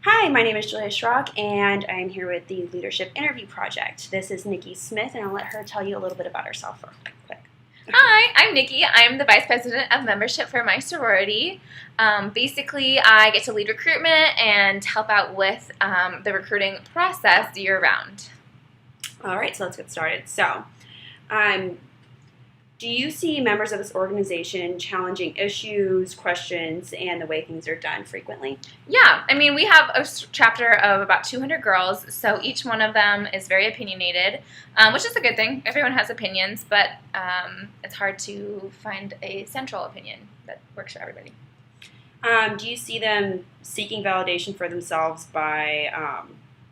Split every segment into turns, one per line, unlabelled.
Hi, my name is Julia Schrock, and I'm here with the Leadership Interview Project. This is Nikki Smith, and I'll let her tell you a little bit about herself real quick.
Hi, I'm Nikki. I'm the Vice President of Membership for my sorority. Basically, I get to lead recruitment and help out with the recruiting process year-round.
All right, so let's get started. Um, do you see members of this organization challenging issues, questions, and the way things are done frequently?
Yeah, I mean, we have a chapter of about 200 girls, so each one of them is very opinionated, which is a good thing. Everyone has opinions, but it's hard to find a central opinion that works for everybody.
Do you see them seeking validation for themselves by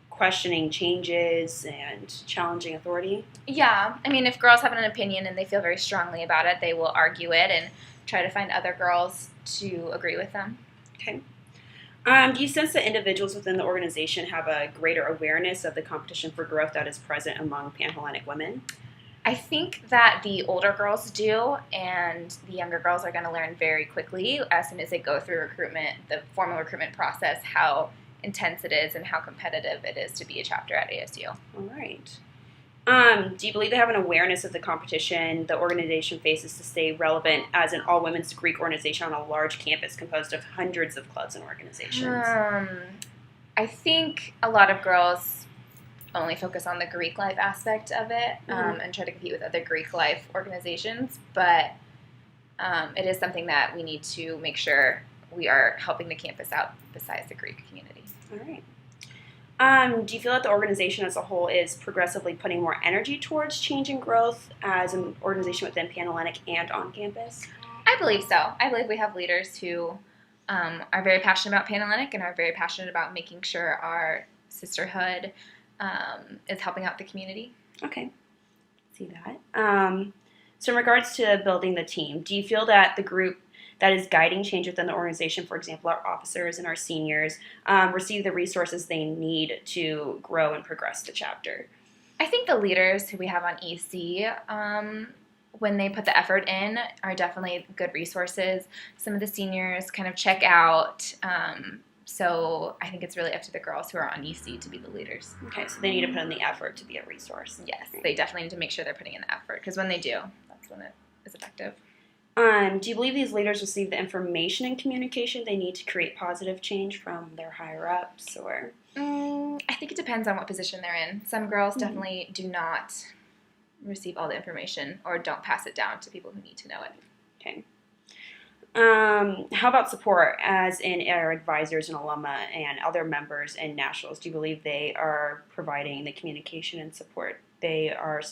questioning changes and challenging authority?
Yeah, I mean, if girls have an opinion and they feel very strongly about it, they will argue it and try to find other girls to agree with them.
Okay. Do you sense that individuals within the organization have a greater awareness of the competition for growth that is present among Pan-Hellenic women?
I think that the older girls do, and the younger girls are going to learn very quickly as soon as they go through recruitment, the formal recruitment process, how intense it is and how competitive it is to be a chapter at ASU.
All right. Do you believe they have an awareness of the competition the organization faces to stay relevant as an all-women's Greek organization on a large campus composed of hundreds of clubs and organizations?
I think a lot of girls only focus on the Greek life aspect of it and try to compete with other Greek life organizations, but it is something that we need to make sure we are helping the campus out besides the Greek community.
All right. Do you feel that the organization as a whole is progressively putting more energy towards change and growth as an organization within Pan-Hellenic and on campus?
I believe so. I believe we have leaders who are very passionate about Pan-Hellenic and are very passionate about making sure our sisterhood is helping out the community.
Okay. See that. So in regards to building the team, do you feel that the group that is guiding change within the organization, for example, our officers and our seniors, receive the resources they need to grow and progress the chapter?
I think the leaders who we have on EC, when they put the effort in, are definitely good resources. Some of the seniors kind of check out. So I think it's really up to the girls who are on EC to be the leaders.
Okay, so they need to put in the effort to be a resource.
Yes, they definitely need to make sure they're putting in the effort, because when they do, that's when it is effective.
Do you believe these leaders receive the information and communication they need to create positive change from their higher-ups, or?
I think it depends on what position they're in. Some girls definitely do not receive all the information or don't pass it down to people who need to know it.
Okay. How about support, as in our advisors and alumna and other members and nationals? Do you believe they are providing the communication and support they are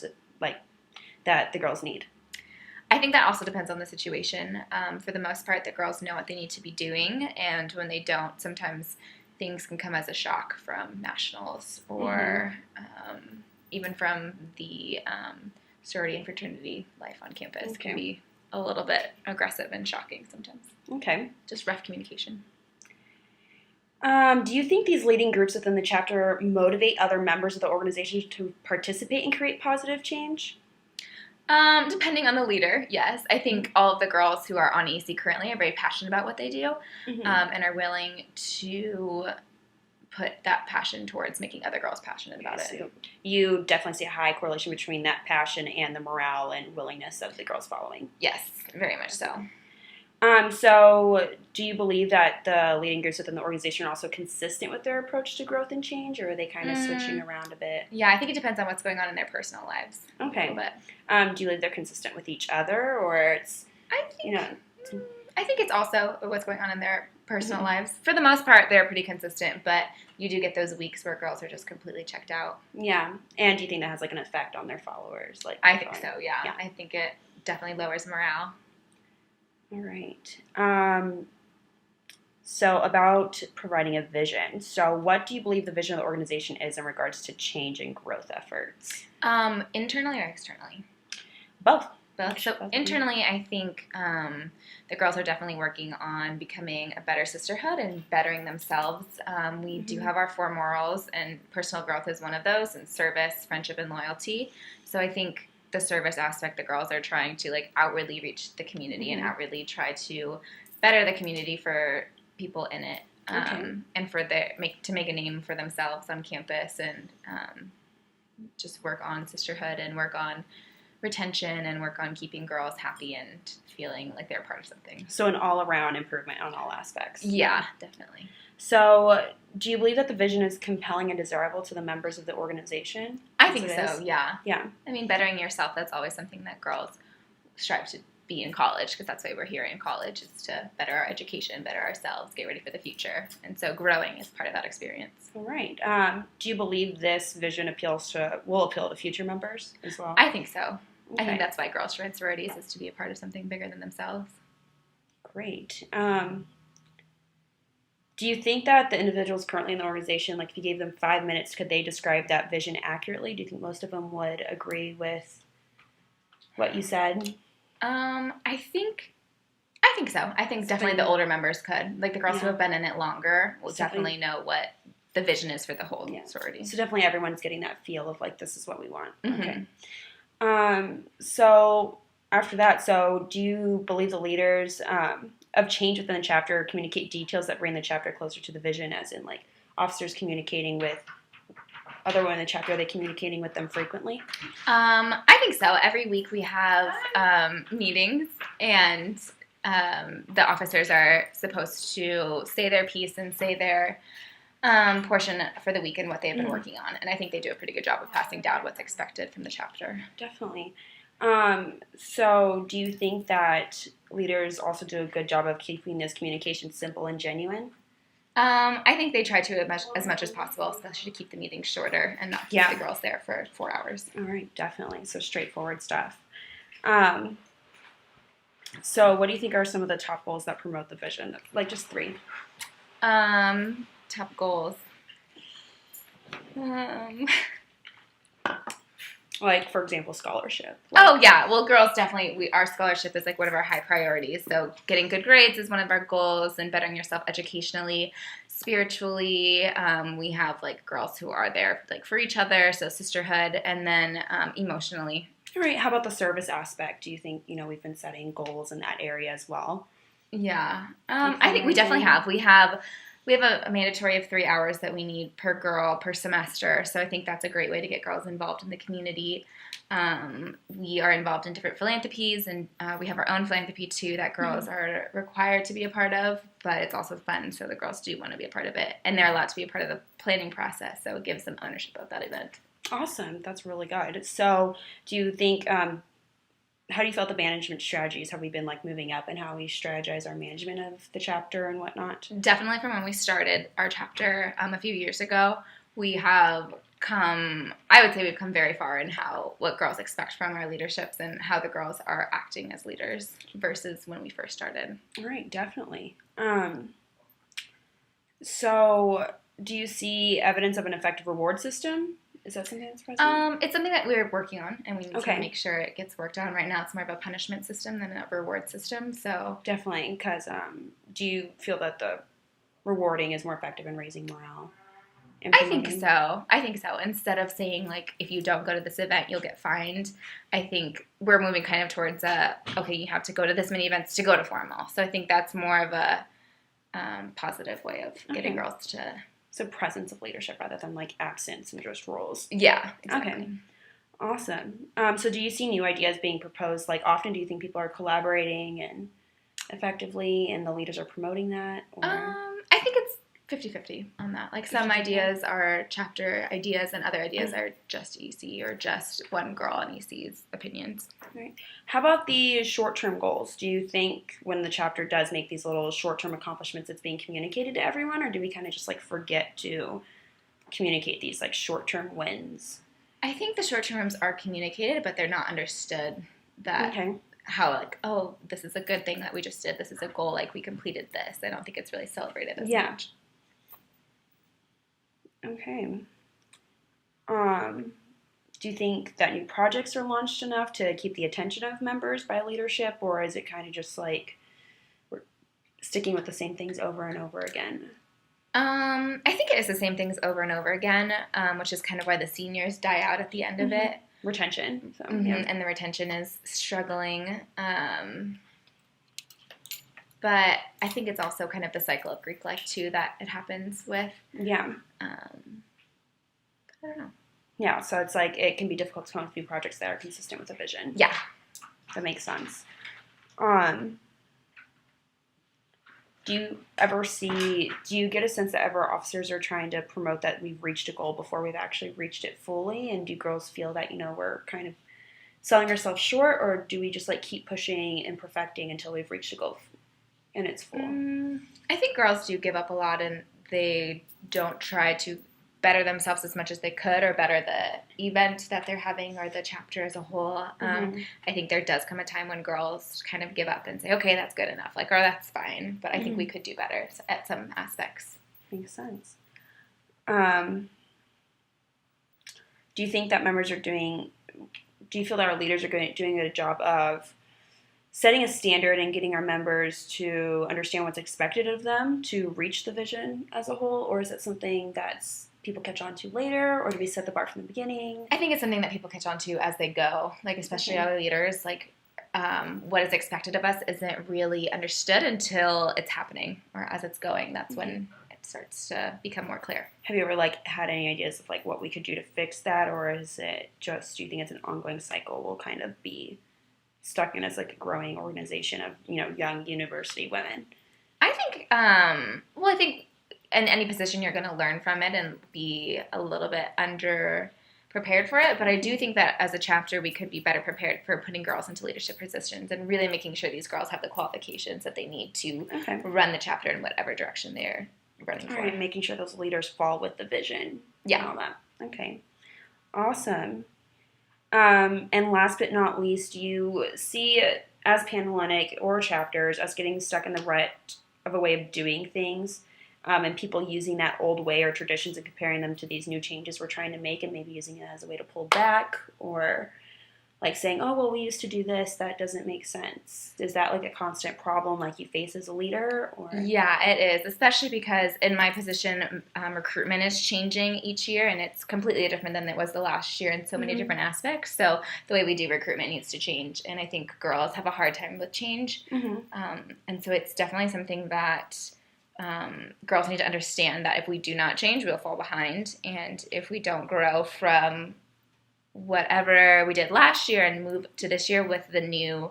that the girls need?
I think that also depends on the situation. For the most part, the girls know what they need to be doing, and when they don't, sometimes things can come as a shock from nationals or even from the sorority and fraternity life on campus. Can be a little bit aggressive and shocking sometimes.
Okay.
Just rough communication.
Do you think these leading groups within the chapter motivate other members of the organization to participate and create positive change?
Depending on the leader, yes. I think all of the girls who are on EC currently are very passionate about what they do and are willing to put that passion towards making other girls passionate about it.
So you definitely see a high correlation between that passion and the morale and willingness of the girls following.
Yes, very much so.
So do you believe that the leading groups within the organization are also consistent with their approach to growth and change, or are they kind of switching around a bit?
Yeah, I think it depends on what's going on in their personal lives.
Okay.
A little bit.
Do you believe they're consistent with each other, or it's,
I think it's also what's going on in their personal lives. For the most part, they're pretty consistent, but you do get those weeks where girls are just completely checked out.
Yeah. And do you think that has an effect on their followers?
I think so, yeah. I think it definitely lowers morale.
All right. So about providing a vision. So what do you believe the vision of the organization is in regards to change and growth efforts?
Internally or externally?
Both.
So internally, I think the girls are definitely working on becoming a better sisterhood and bettering themselves. We do have our 4 morals, and personal growth is one of those, and service, friendship, and loyalty. So I think the service aspect, the girls are trying to outwardly reach the community and outwardly try to better the community for people in it.
Okay.
and to make a name for themselves on campus, and just work on sisterhood and work on retention and work on keeping girls happy and feeling like they're part of something.
So an all-around improvement on all aspects.
Yeah, definitely.
So do you believe that the vision is compelling and desirable to the members of the organization?
I think so, yeah.
Yeah.
I mean, bettering yourself, that's always something that girls strive to be in college, because that's why we're here in college, is to better our education, better ourselves, get ready for the future. And so growing is part of that experience.
All right. Do you believe this vision will appeal to future members as well?
I think so.
Okay.
I think that's why Girls Join Sororities is to be a part of something bigger than themselves.
Great. Do you think that the individuals currently in the organization, like if you gave them 5 minutes, could they describe that vision accurately? Do you think most of them would agree with what you said?
I think so. I think definitely the older members could. Like the girls who have been in it longer will definitely know what the vision is for the whole sorority.
So definitely everyone's getting that feel of like, this is what we want.
Mm-hmm.
Okay. So after that, do you believe the leaders of change within the chapter communicate details that bring the chapter closer to the vision, as in like officers communicating with other women in the chapter? Are they communicating with them frequently?
I think so. Every week we have meetings, and the officers are supposed to say their piece and say their portion for the week and what they've been working on. And I think they do a pretty good job of passing down what's expected from the chapter.
Definitely. So do you think that leaders also do a good job of keeping this communication simple and genuine?
I think they try to as much as possible, especially to keep the meetings shorter and not keep the girls there for 4 hours.
All right, definitely. So straightforward stuff. So what do you think are some of the top goals that promote the vision? Like just 3.
Top goals.
Like, for example, scholarship.
Oh, yeah. Well, girls definitely, our scholarship is like one of our high priorities. So getting good grades is one of our goals, and bettering yourself educationally, spiritually. We have like girls who are there like for each other, so sisterhood, and then emotionally.
All right. How about the service aspect? Do you think, we've been setting goals in that area as well?
Yeah. I think we definitely have. We have a mandatory of 3 hours that we need per girl per semester, so I think that's a great way to get girls involved in the community. We are involved in different philanthropies, and we have our own philanthropy too that girls are required to be a part of, but it's also fun, so the girls do want to be a part of it, and they're allowed to be a part of the planning process, so it gives them ownership of that event.
Awesome. That's really good. So do you think, how do you feel the management strategies? Have we been like moving up in how we strategize our management of the chapter and whatnot?
Definitely from when we started our chapter a few years ago, we have I would say we've come very far in what girls expect from our leaderships and how the girls are acting as leaders versus when we first started.
All right, definitely. So do you see evidence of an effective reward system? Is that something that's present?
It's something that we're working on, and we need to make sure it gets worked on. Right now, it's more of a punishment system than a reward system. So
definitely, because do you feel that the rewarding is more effective in raising morale?
I think so. Instead of saying like, if you don't go to this event, you'll get fined, I think we're moving kind of towards okay, you have to go to this many events to go to formal. So I think that's more of a positive way of getting girls to.
So presence of leadership rather than like absence and just roles.
Yeah, exactly.
Okay. Awesome. So do you see new ideas being proposed? Like often do you think people are collaborating and effectively and the leaders are promoting that? Or?
I think it's 50-50 on that. Like some ideas are chapter ideas and other ideas are just EC or just one girl on EC's opinions.
Right. How about the short-term goals? Do you think when the chapter does make these little short-term accomplishments, it's being communicated to everyone, or do we kind of just like forget to communicate these like short-term wins?
I think the short-terms are communicated, but they're not understood that how like, oh, this is a good thing that we just did. This is a goal. Like we completed this. I don't think it's really celebrated as much. Okay. Do you think that new projects are launched enough to keep the attention of members by leadership, or is it kind of just like we're sticking with the same things over and over again? I think it is the same things over and over again, which is kind of why the seniors die out at the end of it.
Retention. So,
and the retention is struggling. But I think it's also kind of the cycle of Greek life, too, that it happens with.
Yeah.
I don't know.
Yeah, so it's like it can be difficult to come up with new projects that are consistent with a vision.
Yeah.
That makes sense. Do you get a sense that ever officers are trying to promote that we've reached a goal before we've actually reached it fully? And do girls feel that, we're kind of selling ourselves short, or do we just like keep pushing and perfecting until we've reached a goal and it's full?
I think girls do give up a lot, and they don't try to better themselves as much as they could or better the event that they're having or the chapter as a whole. I think there does come a time when girls kind of give up and say, okay, that's good enough, or that's fine, but I think we could do better at some aspects.
Makes sense. Do you think that do you feel that our leaders are doing a good job of setting a standard and getting our members to understand what's expected of them to reach the vision as a whole, or is it something that's people catch on to later, or do we set the bar from the beginning?
I think it's something that people catch on to as they go, especially our leaders. What is expected of us isn't really understood until it's happening or as it's going. That's when it starts to become more clear.
Have you ever had any ideas of what we could do to fix that, or is it just, do you think it's an ongoing cycle we'll kind of be stuck in as a growing organization of young university women?
I think I think in any position you're going to learn from it and be a little bit under prepared for it, but I do think that as a chapter we could be better prepared for putting girls into leadership positions and really making sure these girls have the qualifications that they need to run the chapter in whatever direction they're running for.
Right, making sure those leaders fall with the vision.
Yeah.
And all that. Okay. Awesome. And last but not least, do you see as Panhellenic or chapters us getting stuck in the rut of a way of doing things, and people using that old way or traditions and comparing them to these new changes we're trying to make, and maybe using it as a way to pull back, or saying, oh, well, we used to do this, that doesn't make sense? Is that a constant problem you face as a leader? Or?
Yeah, it is, especially because in my position, recruitment is changing each year, and it's completely different than it was the last year in so many different aspects. So the way we do recruitment needs to change, and I think girls have a hard time with change. And so it's definitely something that girls need to understand, that if we do not change, we'll fall behind, and if we don't grow from whatever we did last year and move to this year with the new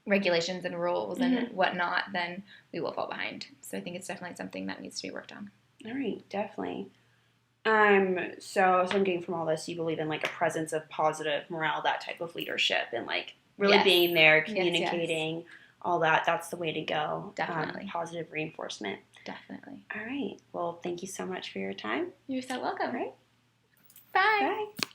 regulations and rules and whatnot, then we will fall behind. So I think it's definitely something that needs to be worked on.
All right, definitely. So I'm getting from all this, you believe in a presence of positive morale, that type of leadership, and really being there, communicating, all that. That's the way to go.
Definitely.
Positive reinforcement.
Definitely.
All right. Well, thank you so much for your time.
You're so welcome.
All right.
Bye.
Bye.